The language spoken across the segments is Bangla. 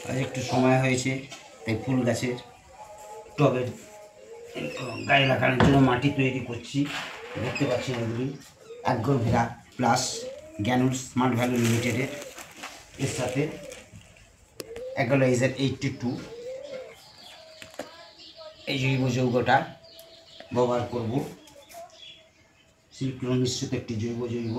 আজ একটু সময় হয়েছে, তাই ফুল গাছের টবের গায়ে লাগানোর জন্য মাটি তৈরি করছি। দেখতে পাচ্ছেন এগুলি অ্যাগ্রোভেরা প্লাস গ্যানুল স্মার্ট ভ্যালু লিমিটেডের, এর সাথে অ্যাগ্রোলাইজার 82 এই জৈব যৌগটা ব্যবহার করব। সিলিকন মিশ্রিত একটি জৈব যৌগ।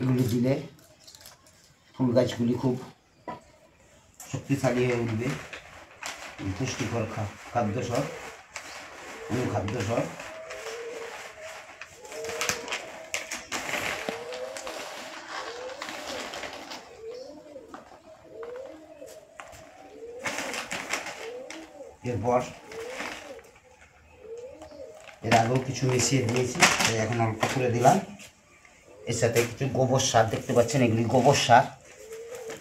এগুলি দিলে ফুল গাছগুলি খুব শক্তিশালী হয়ে উঠবে। পুষ্টিকর খাদ্যস্বর, অনুখাদ্যস্বর। এরপর এর আগেও কিছু মিশিয়ে দিয়েছি, এখন অল্প করে দিলাম। এর সাথে কিছু গোবর সার, দেখতে পাচ্ছেন এগুলি গোবর সার।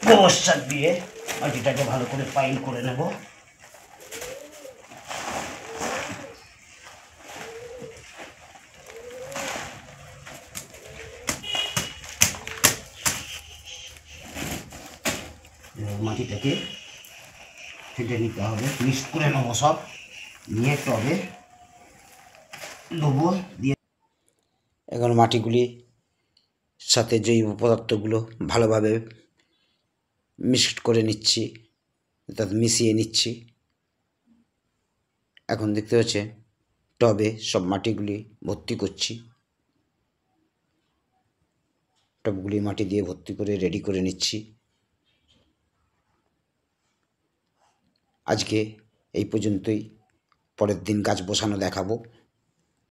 গোবর সার দিয়ে মাটিটাকে ভালো করে পাইল করে নেব। মাটিটাকে ফেটে নিতে হবে, মিক্সড করে নেবো সব, নিয়ে টবে দেবো। দিয়ে এখন মাটিগুলি সাথে জৈব পদার্থগুলো ভালোভাবে মিক্সড করে নিচ্ছি, অর্থাৎ মিশিয়ে নিচ্ছি। এখন দেখতে পাচ্ছে টবে সব মাটিগুলি ভর্তি করছি। টবগুলি মাটি দিয়ে ভর্তি করে রেডি করে নিচ্ছি। আজকে এই পর্যন্তই, পরের দিন গাছ বসানো দেখাবো।